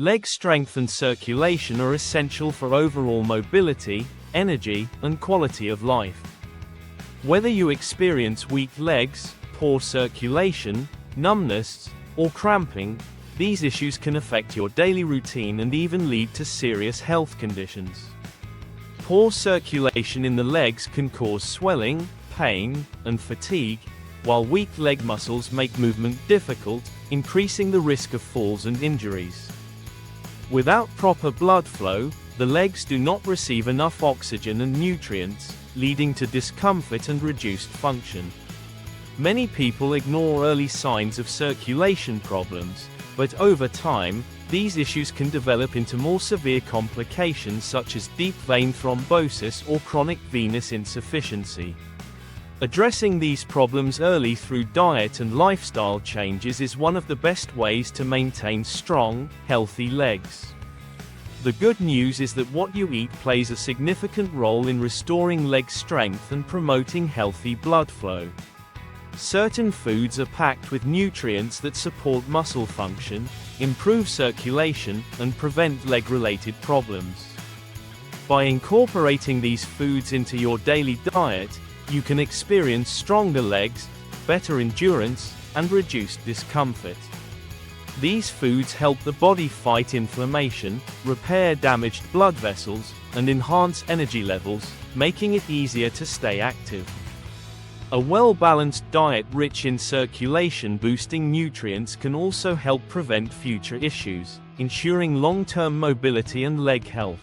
Leg strength and circulation are essential for overall mobility, energy, and quality of life. Whether you experience weak legs, poor circulation, numbness, or cramping, these issues can affect your daily routine and even lead to serious health conditions. Poor circulation in the legs can cause swelling, pain, and fatigue, while weak leg muscles make movement difficult, increasing the risk of falls and injuries. Without proper blood flow, the legs do not receive enough oxygen and nutrients, leading to discomfort and reduced function. Many people ignore early signs of circulation problems, but over time, these issues can develop into more severe complications such as deep vein thrombosis or chronic venous insufficiency. Addressing these problems early through diet and lifestyle changes is one of the best ways to maintain strong, healthy legs. The good news is that what you eat plays a significant role in restoring leg strength and promoting healthy blood flow. Certain foods are packed with nutrients that support muscle function, improve circulation, and prevent leg-related problems. By incorporating these foods into your daily diet, you can experience stronger legs, better endurance, and reduced discomfort. These foods help the body fight inflammation, repair damaged blood vessels, and enhance energy levels, making it easier to stay active. A well-balanced diet rich in circulation-boosting nutrients can also help prevent future issues, ensuring long-term mobility and leg health.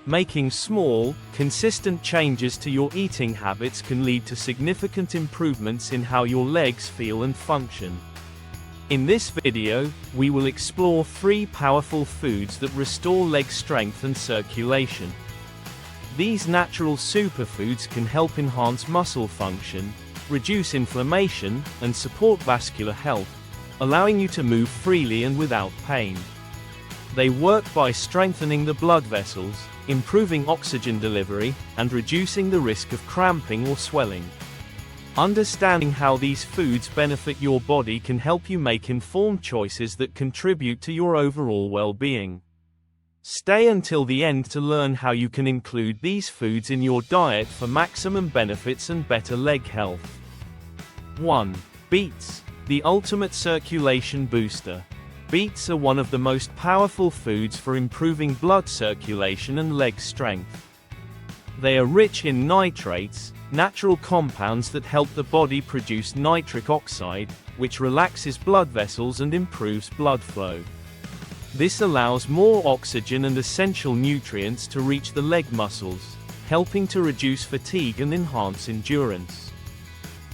Making small, consistent changes to your eating habits can lead to significant improvements in how your legs feel and function. In this video, we will explore 3 powerful foods that restore leg strength and circulation. These natural superfoods can help enhance muscle function, reduce inflammation, and support vascular health, allowing you to move freely and without pain. They work by strengthening the blood vessels, improving oxygen delivery, and reducing the risk of cramping or swelling. Understanding how these foods benefit your body can help you make informed choices that contribute to your overall well-being. Stay until the end to learn how you can include these foods in your diet for maximum benefits and better leg health. 1. Beets, the ultimate circulation booster. Beets are one of the most powerful foods for improving blood circulation and leg strength. They are rich in nitrates, natural compounds that help the body produce nitric oxide, which relaxes blood vessels and improves blood flow. This allows more oxygen and essential nutrients to reach the leg muscles, helping to reduce fatigue and enhance endurance.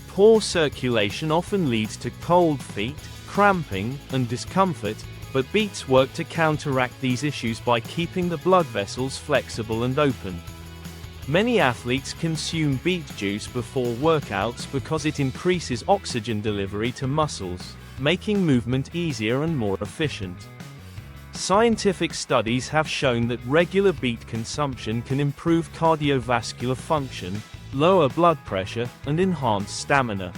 Poor circulation often leads to cold feet, cramping, and discomfort, but beets work to counteract these issues by keeping the blood vessels flexible and open. Many athletes consume beet juice before workouts because it increases oxygen delivery to muscles, making movement easier and more efficient. Scientific studies have shown that regular beet consumption can improve cardiovascular function, lower blood pressure, and enhance stamina.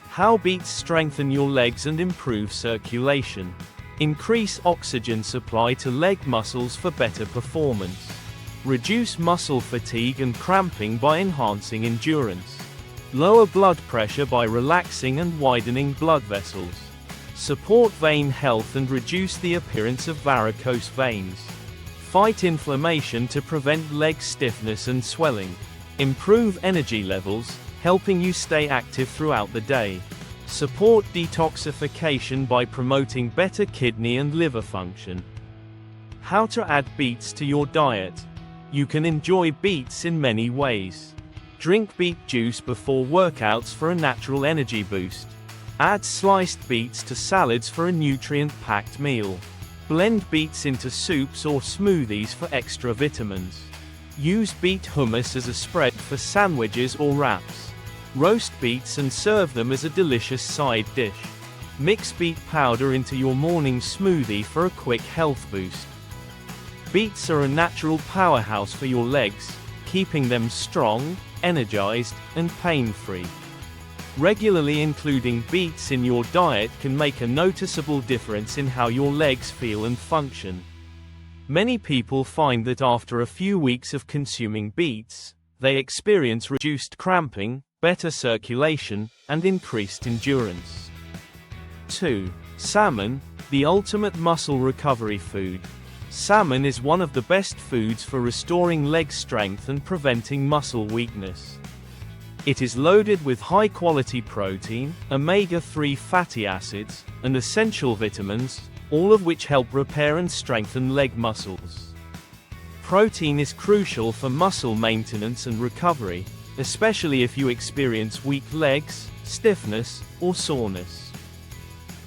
How beets strengthen your legs and improve circulation. Increase oxygen supply to leg muscles for better performance. Reduce muscle fatigue and cramping by enhancing endurance. Lower blood pressure by relaxing and widening blood vessels. Support vein health and reduce the appearance of varicose veins. Fight inflammation to prevent leg stiffness and swelling. Improve energy levels, helping you stay active throughout the day. Support detoxification by promoting better kidney and liver function. How to add beets to your diet. You can enjoy beets in many ways. Drink beet juice before workouts for a natural energy boost. Add sliced beets to salads for a nutrient-packed meal. Blend beets into soups or smoothies for extra vitamins. Use beet hummus as a spread for sandwiches or wraps. Roast beets and serve them as a delicious side dish. Mix beet powder into your morning smoothie for a quick health boost. Beets are a natural powerhouse for your legs, keeping them strong, energized, and pain-free. Regularly including beets in your diet can make a noticeable difference in how your legs feel and function. Many people find that after a few weeks of consuming beets, they experience reduced cramping, better circulation, and increased endurance. 2. Salmon, the ultimate muscle recovery food. Salmon is one of the best foods for restoring leg strength and preventing muscle weakness. It is loaded with high-quality protein, omega-3 fatty acids, and essential vitamins, all of which help repair and strengthen leg muscles. Protein is crucial for muscle maintenance and recovery, especially if you experience weak legs, stiffness, or soreness.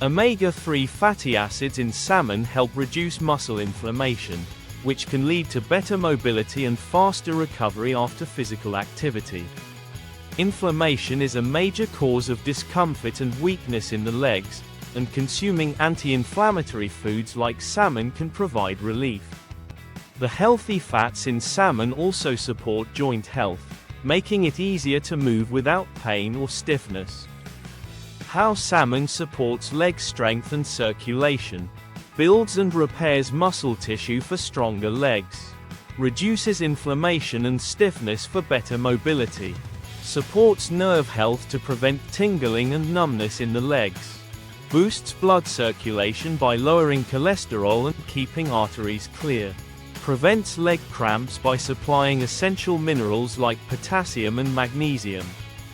Omega-3 fatty acids in salmon help reduce muscle inflammation, which can lead to better mobility and faster recovery after physical activity. Inflammation is a major cause of discomfort and weakness in the legs, and consuming anti-inflammatory foods like salmon can provide relief. The healthy fats in salmon also support joint health, making it easier to move without pain or stiffness. How salmon supports leg strength and circulation. Builds and repairs muscle tissue for stronger legs. Reduces inflammation and stiffness for better mobility. Supports nerve health to prevent tingling and numbness in the legs. Boosts blood circulation by lowering cholesterol and keeping arteries clear. Prevents leg cramps by supplying essential minerals like potassium and magnesium.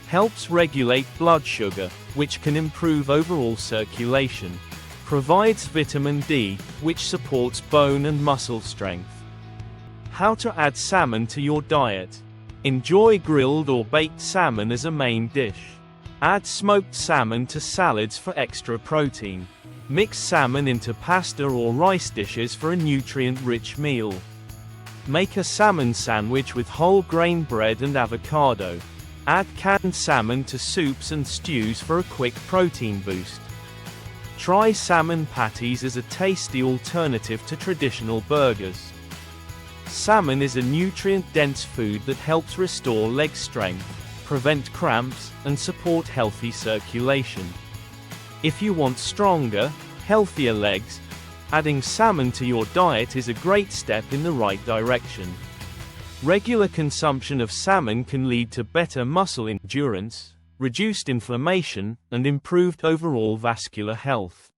Helps regulate blood sugar, which can improve overall circulation. Provides vitamin D, which supports bone and muscle strength. How to add salmon to your diet. Enjoy grilled or baked salmon as a main dish. Add smoked salmon to salads for extra protein. Mix salmon into pasta or rice dishes for a nutrient-rich meal. Make a salmon sandwich with whole grain bread and avocado. Add canned salmon to soups and stews for a quick protein boost. Try salmon patties as a tasty alternative to traditional burgers. Salmon is a nutrient-dense food that helps restore leg strength, prevent cramps, and support healthy circulation. If you want stronger, healthier legs, adding salmon to your diet is a great step in the right direction. Regular consumption of salmon can lead to better muscle endurance, reduced inflammation, and improved overall vascular health.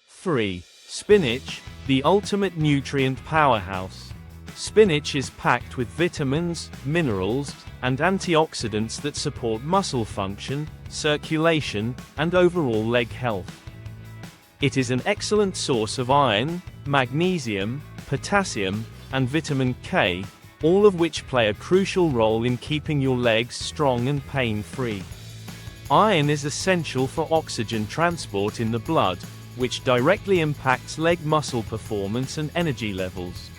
3. Spinach, the ultimate nutrient powerhouse. Spinach is packed with vitamins, minerals, and antioxidants that support muscle function, circulation, and overall leg health. It is an excellent source of iron, magnesium, potassium, and vitamin K, all of which play a crucial role in keeping your legs strong and pain-free. Iron is essential for oxygen transport in the blood, which directly impacts leg muscle performance and energy levels.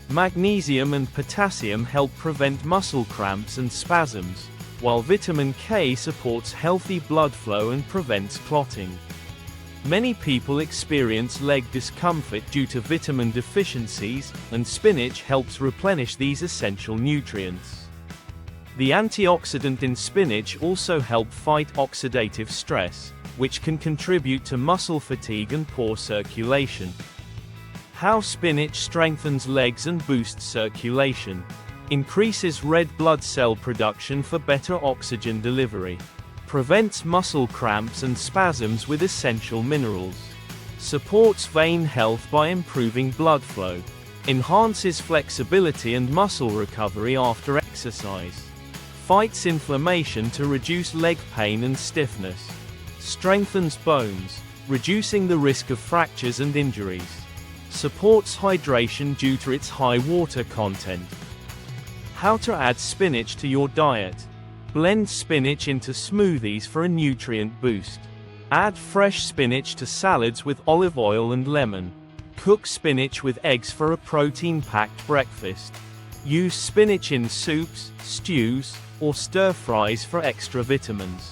Magnesium and potassium help prevent muscle cramps and spasms, while vitamin K supports healthy blood flow and prevents clotting. Many people experience leg discomfort due to vitamin deficiencies, and spinach helps replenish these essential nutrients. The antioxidant in spinach also help fight oxidative stress, which can contribute to muscle fatigue and poor circulation. How spinach strengthens legs and boosts circulation. Increases red blood cell production for better oxygen delivery. Prevents muscle cramps and spasms with essential minerals. Supports vein health by improving blood flow. Enhances flexibility and muscle recovery after exercise. Fights inflammation to reduce leg pain and stiffness. Strengthens bones, reducing the risk of fractures and injuries. Supports hydration due to its high water content. How to add spinach to your diet. Blend spinach into smoothies for a nutrient boost. Add fresh spinach to salads with olive oil and lemon. Cook spinach with eggs for a protein-packed breakfast. Use spinach in soups, stews, or stir-fries for extra vitamins.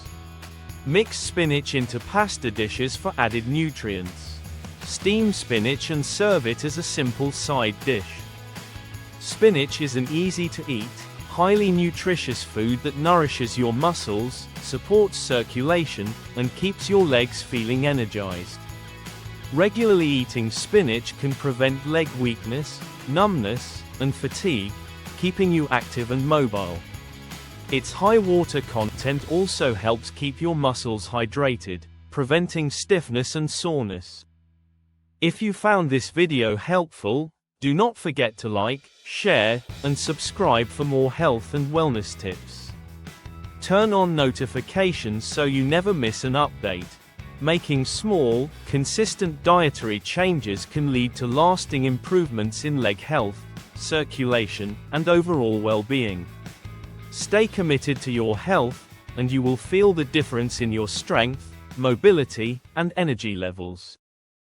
Mix spinach into pasta dishes for added nutrients. Steam spinach and serve it as a simple side dish. Spinach is an easy-to-eat, highly nutritious food that nourishes your muscles, supports circulation, and keeps your legs feeling energized. Regularly eating spinach can prevent leg weakness, numbness, and fatigue, keeping you active and mobile. Its high water content also helps keep your muscles hydrated, preventing stiffness and soreness. If you found this video helpful, do not forget to like, share, and subscribe for more health and wellness tips. Turn on notifications so you never miss an update. Making small, consistent dietary changes can lead to lasting improvements in leg health, circulation, and overall well-being. Stay committed to your health, and you will feel the difference in your strength, mobility, and energy levels.